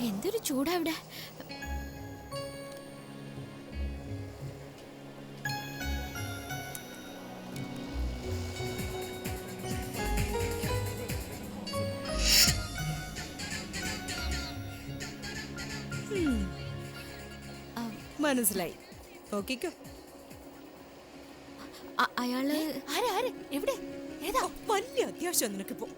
എന്തൊരു ചൂടാ ഇവിടെ. മനസ്സിലായി. നോക്കിക്കോ. അയാള് എവിടെ? ഏതാ? വലിയ അത്യാവശ്യം നിനക്കിപ്പോ.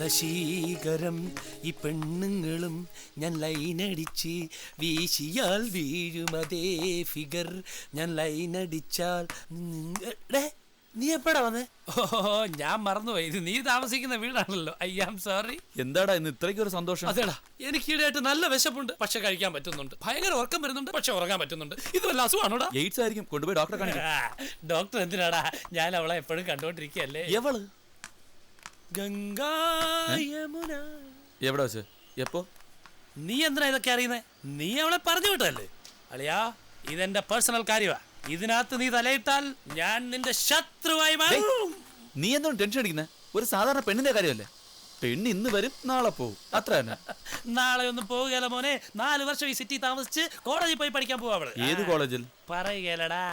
നശീകരം ഈ പെണ്ണുങ്ങളും ഞാൻ ലൈനടിച്ച് വീശിയാൽ വീഴുമതേ ഫിഗർ ഞാൻ ലൈനടിച്ചാൽ. നീ എപ്പോഴാ വന്നേ? ഓ ഞാൻ മറന്നുപോയി, ഇത് നീ താമസിക്കുന്ന വീടാണല്ലോ. I am sorry. എന്താടാ ഇന്ന് ഇത്രയ്ക്ക് ഒരു സന്തോഷം? അതേടാ, എനിക്ക് ഈടായിട്ട് നല്ല വിശപ്പുണ്ട്, പക്ഷെ കഴിക്കാൻ പറ്റുന്നുണ്ട്. ഭയങ്കര ഉറക്കം വരുന്നുണ്ട്, പക്ഷെ ഉറങ്ങാൻ പറ്റുന്നുണ്ട്. ഇത് വല്ല അസുഖമാണോടാ? എയ്ഡ്സ് ആയിരിക്കും, കൊണ്ടുപോയി ഡോക്ടറെ കാണിക്കാം. ഡോക്ടർ എന്തിനാടാ? ഞാൻ അവളെ എപ്പോഴും കണ്ടോണ്ടിരിക്കല്ലേ. എവള്? ഗംഗാ യമുന. എവിടെ വെച്ച്? എപ്പോ? നീ എന്തിനാ ഇതൊക്കെ അറിയുന്നേ? നീ അവളെ പറഞ്ഞു വിട്ടല്ലേ? അളിയാ, ഇതെന്റെ പേഴ്സണൽ കാര്യമാ. ഇതിനകത്ത് നീ തലയിട്ടാൽ ഞാൻ നിന്റെ ശത്രുവായി മാറും. നീ എന്താണ് ടെൻഷൻ അടിക്കുന്നത്? ഒരു സാധാരണ പെണ്ണിന്റെ കാര്യമല്ലേ? പെണ്ണ് ഇന്ന് വരും, നാളെ പോവും, അത്ര തന്നെ. നാളെ ഒന്നും പോവുകയല്ല മോനെ. 4 വർഷം ഈ സിറ്റി താമസിച്ച് കോളേജിൽ പോയി പഠിക്കാൻ പോവാ അവള്. ഏത് കോളേജിൽ? പറയുകയല്ലടാ,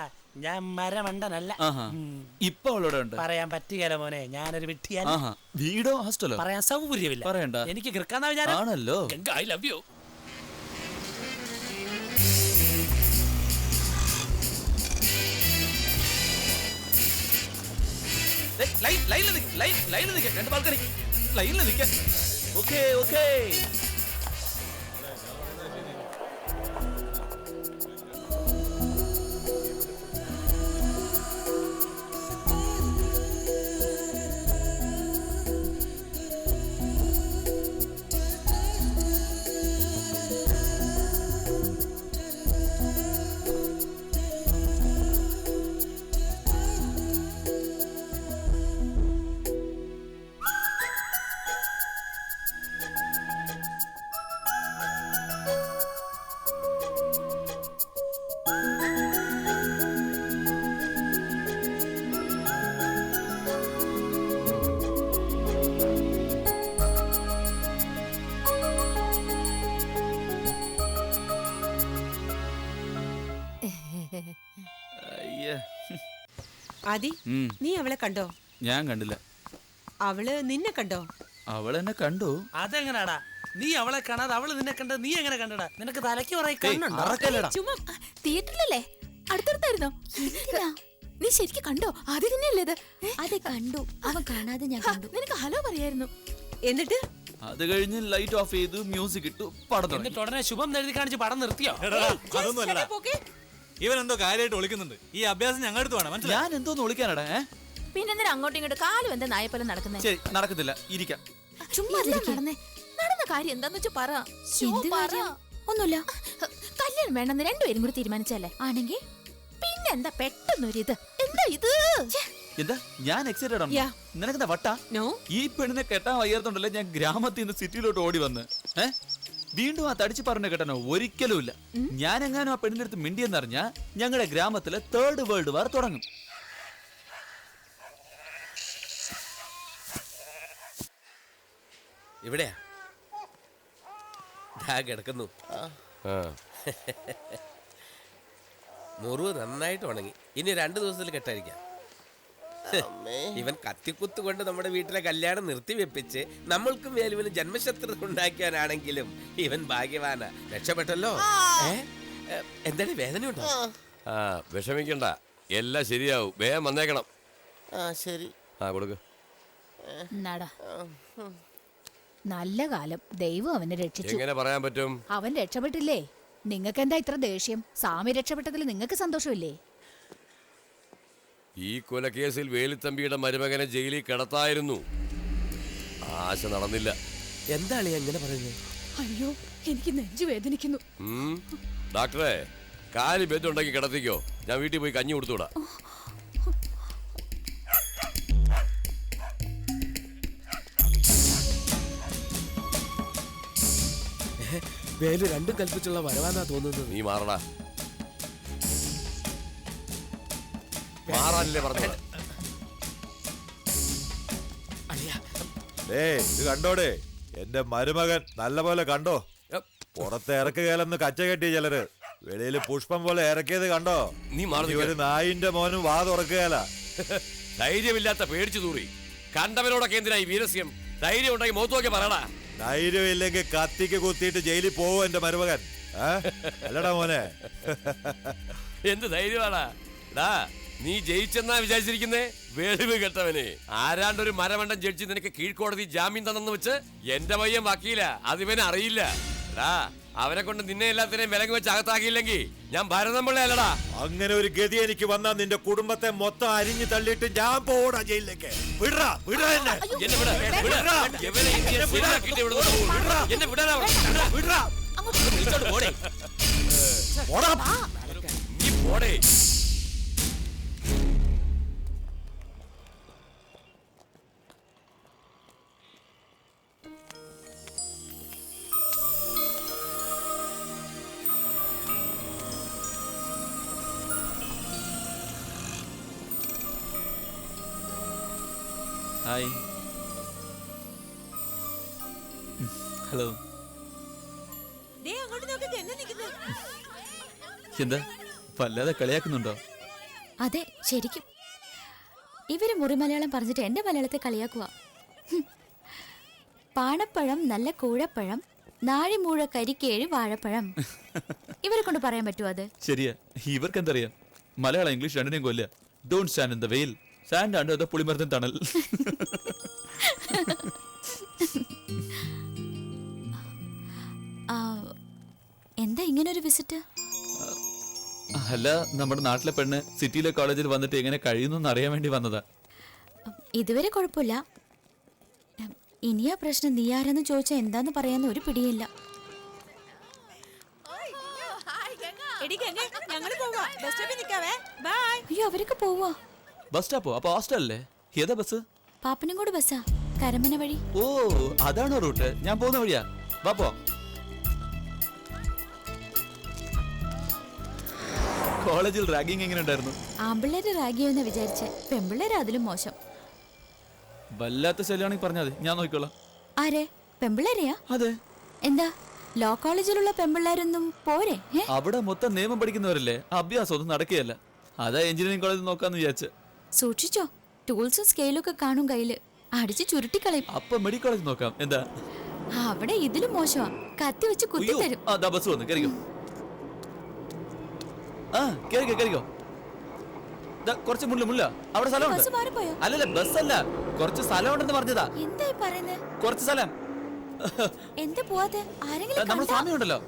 ഞാൻ മരമണ്ടനല്ല. ഇപ്പൊ അവളോടെ ഉണ്ട്? പറയാൻ പറ്റുകയല്ല മോനെ, ഞാനൊരു വിട്ടിയല്ല. വീടോ ഹോസ്റ്റലോ? പറയാൻ സൗകര്യമില്ല. പറയണ്ട. എനിക്ക് കിറക്കാന്നാ വിചാരം. ആണല്ലോ. I love you. രണ്ട് ബാൽക്കണി ലൈനിൽ നിൽക്കാൻ. Okay okay. ആദി, നീ അവളെ കണ്ടോ? ഞാൻ കണ്ടില്ല. അവള് നിന്നെ കണ്ടോ? അവൾ എന്നെ കണ്ടു. അതെങ്ങനാടാ? നീ അവളെ കാണാതെ അവള് നിന്നെ കണ്ട, നീ എങ്ങനെ കണ്ടടാ? നിനക്ക് തലയ്ക്ക് തിയേറ്ററിലല്ലേ? അടുത്തടുത്തായിരുന്നോ? നീ ശരിക്കും കണ്ടോ? അത് തന്നെയല്ലേ ഇത്? അതെ കണ്ടു. അവൻ കാണാതെ ഞാൻ കണ്ടു. നിനക്ക് ഹലോ പറയായിരുന്നു. എന്നിട്ട് അത് കഴിഞ്ഞ് ലൈറ്റ് ഓഫ് ചെയ്തു, മ്യൂസിക് ഇട്ടു, പടം. എന്നിട്ട് ഉടനെ ശുഭം എഴുതി കാണിച്ച് പടം നിർത്തിയോ? അതൊന്നും അല്ലടാ, ഇവൻ എന്തോ കാര്യമായിട്ട് ഒളിക്കുന്നുണ്ട്. ഈ അഭ്യാസം ഞങ്ങളുടെ അടുത്ത് വേണം. മനസ്സിലായി? ഞാൻ എന്തോന്ന് വിളിക്കാനടാ? പിന്നെ അങ്ങോട്ടും ഇങ്ങോട്ടും കാലും എന്താ നായപ്പല നടക്കുന്നേ? ശരി, നടക്കത്തില്ല, ഇരിക്കാം. ചുമ്മാ നടന്ന കാര്യം എന്താന്ന് വെച്ചാ പറ. ഒന്നുമില്ല. കല്യാണം വേണമെന്ന് രണ്ടുപേരും കൂടി തീരുമാനിച്ചല്ലേ? ആണെങ്കിൽ പിന്നെ എന്താ പെട്ടെന്നൊരിത്? എന്താ ഇത്? എന്താ ഞാൻ എക്സൈറ്റഡ് ആണ്? നിനക്കെന്താ വട്ടാ? ഈ പെണ്ണിനെ കെട്ടാൻ വയ്യാത്തോണ്ടല്ലേ ഞാൻ ഗ്രാമത്തിൽ നിന്ന് സിറ്റിയിലോട്ട് ഓടി വന്ന്. വീണ്ടും ആ തടിച്ചു പറഞ്ഞ കെട്ടാനോ? ഒരിക്കലും ഇല്ല. ഞാൻ എങ്ങാനും ആ പെണ്ണിന്റെ അടുത്ത് മിണ്ടിയെന്നറിഞ്ഞാ ഞങ്ങളുടെ ഗ്രാമത്തിലെ 3rd വേൾഡ് വാർ തുടങ്ങും. ഇവിടെയാ കിടക്കുന്നു. മുറിവ് നന്നായിട്ട് ഉണങ്ങി. ഇനി 2 ദിവസത്തിൽ കെട്ടായിരിക്കാം. ഇവൻ കത്തിക്കുത്ത് കൊണ്ട് നമ്മുടെ വീട്ടിലെ കല്യാണം നിർത്തി വെപ്പിച്ച് നമ്മൾക്കും വേലുവിന് ജന്മശത്രു ഉണ്ടാക്കിയാനാണെങ്കിലും ഇവൻ ഭാഗ്യവാനാ. രക്ഷപ്പെട്ടല്ലോ. എന്താണ് വേദനയുണ്ടോ? വിഷമിക്കണ്ട, എല്ലാം ശരിയാവും. വേഗം വന്നേക്കണം. ശരി. കൊടുക്ക്. നല്ല കാലം ദൈവം അവനെ രക്ഷിച്ചു. എങ്ങനെ പറയാൻ പറ്റും? അവൻ രക്ഷപ്പെട്ടില്ലേ? നിങ്ങൾക്ക് എന്താ ഇത്ര ദേഷ്യം? സ്വാമി രക്ഷപ്പെട്ടതിൽ നിങ്ങൾക്ക് സന്തോഷമില്ലേ? ഈ കൊലക്കേസിൽ വേലുത്തമ്പിയുടെ മരുമകനെ ജയിലിൽ കിടത്തായിരുന്നു. ആശ നടന്നില്ല. എന്താണ് എങ്ങനെ പറയുന്നത്? അയ്യോ, എനിക്ക് നെഞ്ചു വേദനിക്കുന്നു. ഡോക്ടറെ, കാല് ബെത്തുണ്ടെങ്കിൽ കിടത്തിക്കോ. ഞാൻ വീട്ടിൽ പോയി കഞ്ഞി കൊടുത്തുവിടാം. വേല് രണ്ടും കൽപ്പിച്ചുള്ള വരവാന്നാ തോന്നുന്നത്. നീ മാറടാ. മാറാനല്ലേ പറഞ്ഞത്? ഇത് കണ്ടോടെ, എന്റെ മരുമകൻ നല്ലപോലെ കണ്ടോ? പുറത്ത് ഇറക്കുകയല്ലെന്ന് കച്ച കെട്ടി ചിലര്, വെളിയിൽ പുഷ്പം പോലെ ഇറക്കിയത് കണ്ടോ? നീ മാറി. ഒരു നായിന്റെ മോനും വാ തുറക്കുകയല്ല. ധൈര്യമില്ലാത്ത പേടിച്ചു തൂറി കണ്ടവനോടൊക്കെ എന്തിനായി വീരസ്യം? ധൈര്യം ഉണ്ടെങ്കിൽ മുഖത്ത് പറയടാ. ധൈര്യമില്ലെങ്കിൽ കത്തിക്ക് കുത്തിയിട്ട് ജയിലിൽ പോവും എന്റെ മരുമകൻ. അല്ലടാ മോനെ. എന്ത് ധൈര്യമാടാ ഡാ നീ ജയിച്ചെന്നാ വിചാരിച്ചിരിക്കുന്നേ? വെളിവ് കെട്ടവനെ. ആരാണ്ടൊരു മരമണ്ടൻ ജഡ്ജി നിനക്ക് കീഴ്ക്കോടതി ജാമ്യം തന്നെന്ന് വെച്ച് എന്റെ പയ്യൻ വക്കീല, അതിവനെ അറിയില്ല. ഡാ അവനെ കൊണ്ട് നിന്നെ എല്ലാത്തിനെയും വിലങ്ങ് വെച്ച് അകത്താക്കിയില്ലെങ്കിൽ ഞാൻ ഭരതം പിള്ള അല്ലടാ. അങ്ങനെ ഒരു ഗതി എനിക്ക് വന്നാൽ നിന്റെ കുടുംബത്തെ മൊത്തം അരിഞ്ഞു തള്ളിയിട്ട് ഞാൻ പോടാ ജയിലിലേക്ക്. വിടറാ, വിടറാ എന്നെ. എന്നെ വിടാ, വിടാ. ഇവനെ ഇങ്ങനെ ശരിയാക്കിയിട്ട് ഇവിടുന്ന് പോകും. എന്നെ വിടാനാ. വിടറാ. വിളിച്ചോണ്ട് പോടേ. പോടാ. നീ പോടേ. ഹായ്. ഹലോ. അങ്ങോട്ട് നോക്കി എന്നെ നിൽക്കുന്നത്. എന്താ വല്ലാതെ കളിയാക്കുന്നുണ്ടോ? അതെ, ശരിക്കും ഇവര് മുറി മലയാളം പറഞ്ഞിട്ട് എന്റെ മലയാളത്തെ കളിയാക്കുക. പാണപ്പഴം നല്ല കൂഴപ്പഴം, നാഴിമൂഴ കരിക്കേഴ് വാഴപ്പഴം. ഇവരെ കൊണ്ട് പറയാൻ പറ്റുമോ അത്? ശരിയാ, ഇവർക്ക് എന്തറിയാം? മലയാളം ഇംഗ്ലീഷ് രണ്ടിനെയും കൊല്ല. ഡോണ്ട് സ്റ്റാൻഡ് ഇൻ ദ വെയിൽ, സ്റ്റാൻഡ് അണ്ടർ ദ പുളിമരത്തിൻ തണൽ. എന്താ ഇങ്ങനെ ഒരു വിസിറ്റ്? അല്ല, നമ്മുടെ നാട്ടിലെ പെണ്ണ് സിറ്റിയിലെ കോളേജിൽ വന്നിട്ട് എങ്ങനെ കഴിയുന്നു അറിയാൻ വേണ്ടി വന്നതാ. ഇതുവരെ കുഴപ്പമില്ല. ഇനിയാ പ്രശ്നം. നീ ആരെന്ന് ചോദിച്ചാൽ എന്താന്ന് പറയാന്ന് ഒരു പിടിയില്ല. അയ്യോ, അവരൊക്കെ പോവാ. ബസ് സ്റ്റോപ്പോ? അപ്പൊ ഹോസ്റ്റലല്ലേ? ഏതാ ബസ്? പാപ്പനും കൂടെ ബസ്സാ, കരമന വഴി. ഓ, അതാണോ റൂട്ട്? ഞാൻ പോകുന്ന വഴിയാ. വാപ്പോ. കോളേജിൽ റാഗിങ് എങ്ങനെ ഉണ്ടായിരുന്നു? ആമ്പിള്ളേര് റാഗിയോന്ന് വിചാരിച്ച്, പെമ്പിള്ളേര് അതിലും മോശം. വല്ലാത്ത ശല്യാണെങ്കിൽ പറഞ്ഞാൽ മതി, ഞാൻ നോക്കിക്കോളാം. ആരെ? പെമ്പിള്ളേരെയാ? അതെ. എന്താ ലോ കോളേജിലുള്ള പെമ്പിള്ളേരൊന്നും പോരെ? അവിടെ മൊത്തം നിയമം പഠിക്കുന്നവരല്ലേ, അഭ്യാസം ഒന്നും നടക്കുകയല്ല. അതാ എഞ്ചിനീയറിംഗ് കോളേജിൽ നോക്കാന്ന് വിചാരിച്ച്. സൂക്ഷിച്ചോ, ടൂൾസും സ്കെയിലും ഒക്കെ കാണും കയ്യില്. അടിച്ച് ചുരുട്ടിക്കളയും. അപ്പൊ മെഡിക്കൽ കോളേജ് നോക്കാം. എന്താ അവിടെ ഇതിലും മോശമാ, കത്തി വെച്ച് കുത്തി തരും. ബസ് വന്നു, കേറിക്കോ. ആ കേറിക്കോ, കേറിക്കോ. കുറച്ച് മുല്ല അവിടെ സ്ഥലമുണ്ട്. ബസ് മാറിപ്പോയോ? അല്ലല്ല, ബസ് അല്ല, കുറച്ച് സ്ഥലം ഉണ്ടെന്ന് പറഞ്ഞതാ. എന്തായി പറയുന്നേ? കുറച്ച് സ്ഥലം. എന്താ പോവാത്തെ? ആരെങ്കിലും നമ്മുടെ സ്വാമി ഉണ്ടല്ലോ,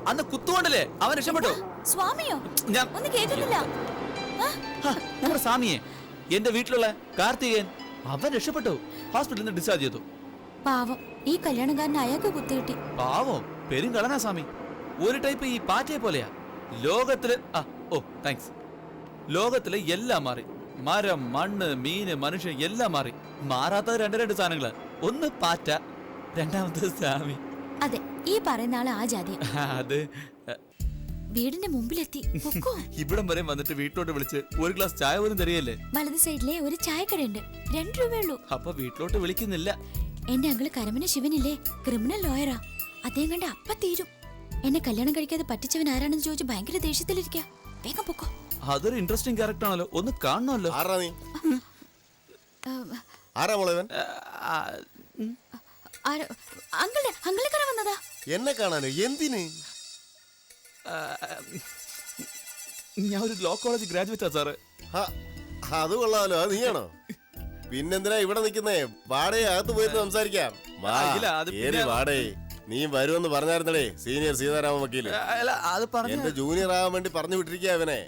അന്ന് കുത്തുകൊണ്ടല്ലേ അവൻ രക്ഷപ്പെട്ടു. സ്വാമിയോ? ഞാൻ ഒന്നും കേൾക്കുന്നില്ല. നമ്മുടെ സ്വാമിയെ, എന്റെ വീട്ടിലുള്ള കാർത്തികേയൻ, അവൻ രക്ഷപ്പെട്ടു. ഹോസ്പിറ്റലിൽ നിന്ന് ഡിസ്ചാർജ് ചെയ്തു. പാവം, ഈ കല്യാണക്കാരൻ അയാൾക്ക് കുത്തികിട്ടി. പാവം, പെരും കളനാ സ്വാമി. ഒരു ടൈപ്പ് ഈ പാറ്റയെ പോലെയാ. ലോകത്തില് താങ്ക്സ്. ലോകത്തില് എല്ലാം മാറി. മരം, മണ്ണ്, മീന്, മനുഷ്യൻ എല്ലാം മാറി. മാറാത്തത് രണ്ട് സാധനങ്ങള്. ഒന്ന് പാറ്റ, രണ്ടാമത് സ്വാമി. അതെ, ഈ പറയുന്ന ആള് ആ ജാതി. അത് വീടിന്റെ മുമ്പിലെത്തി. ഇവിടം വരെ വന്നിട്ട് വീട്ടിലോട്ട് വിളിച്ച് ഒരു ഗ്ലാസ് ചായ പോലും തരികയല്ലേ. വലത് സൈഡിലെ ഒരു ചായക്കടയുണ്ട്, 2 രൂപയുള്ളൂ. അപ്പൊ വീട്ടിലോട്ട് വിളിക്കുന്നില്ല. എന്റെ അങ്കിള് കരമന ശിവനില്ലേ, ക്രിമിനൽ ലോയറാ. അദ്ദേഹം കണ്ട അപ്പ തീരും. എന്നെ കല്യാണം കഴിക്കാതെ പറ്റിച്ചവൻ ആരാണെന്ന് ചോദിച്ച് ഭയങ്കര ദേഷ്യത്തിലിരിക്കാ. വേഗം പൊക്കോ. അതൊരു ഇൻട്രസ്റ്റിംഗ് ക്യാരക്ടർ ആണല്ലോ, ഒന്ന് കാണണമല്ലോ. അങ്കിളെ കാണാൻ വന്നതാ. എന്നെ കാണാനോ? എന്തിന്? ഞാൻ ഒരു ലോ കോളേജ് ഗ്രാജുവേറ്റാ സാറ്. അത് കൊള്ളാമല്ലോ. അത് നീയാണോ? പിന്നെന്തിനാ ഇവിടെ നിക്കുന്നേ? വാടകയെ അകത്ത് പോയിട്ട് സംസാരിക്കാം. വാടകയെ നീ വരുമെന്ന് പറഞ്ഞായിരുന്നടേ സീനിയർ സീതാരാമൻ വക്കീല്. എന്റെ ജൂനിയർ ആവാൻ വേണ്ടി പറഞ്ഞു വിട്ടിരിക്കുക അവനെ.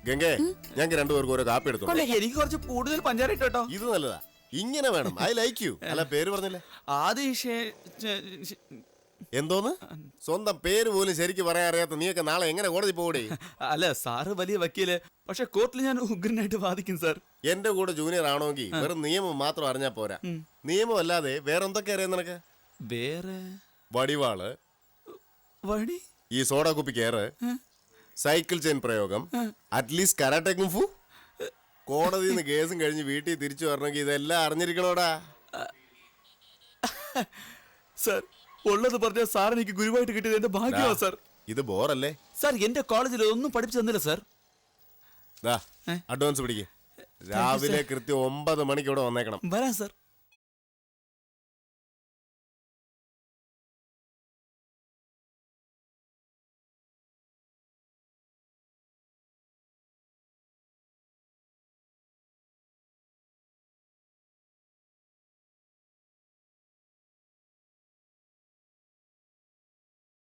ഗംഗേ, ഞങ്ങൾക്ക് 2 പേർക്ക് ഓരോ കാപ്പി എടുത്തു. എനിക്ക് കുറച്ച് കൂടുതൽ പഞ്ചായത്ത് കേട്ടോ. ഇത് നല്ലതാ, ഇങ്ങനെ വേണം. I like you. അല്ല, പേര് പറഞ്ഞില്ലേ? എന്തോന്ന്? സ്വന്തം പേര് പോലും ശരിക്കും പറയാൻ അറിയാത്ത നീയൊക്കെ നാളെ എങ്ങനെ കോടതി പോകൂടെ? അല്ല, സാറ് വലിയ വക്കീല്, പക്ഷെ കോർട്ടിൽ ഞാൻ ഉഗ്രനായിട്ട് വാദിക്കും സാർ. എന്റെ കൂടെ ജൂനിയർ ആണെങ്കിൽ വെറും നിയമം മാത്രം അറിഞ്ഞാ പോരാ. നിയമം അല്ലാതെ വേറെ എന്തൊക്കെ അറിയാം നിനക്ക്? വേറെ വടിവാള്, വടി ഈ സോഡ കുപ്പി കയറ്, സൈക്കിൾ ചെയിൻ പ്രയോഗം, അറ്റ്ലീസ്റ്റ് കരാട്ടെ കുംഫു. കോടതിയിൽ നിന്ന് കേസും കഴിഞ്ഞ് വീട്ടിൽ തിരിച്ചു വരണമെങ്കിൽ ഇതെല്ലാം അറിഞ്ഞിരിക്കണോടാ. സാർ ഉള്ളത് പറഞ്ഞ സാർ എനിക്ക് ഗുരുവായിട്ട് കിട്ടിയത് എന്റെ ഭാഗ്യമാ സാർ. ഇത് ബോറല്ലേ? സാർ എന്റെ കോളേജിൽ ഒന്നും പഠിപ്പിച്ചു തന്നില്ല സാർ. അഡ്വാൻസ് പിടിക്ക്. രാവിലെ കൃത്യം 9 മണിക്ക് ഇവിടെ വന്നേക്കണം. വരാം സാർ.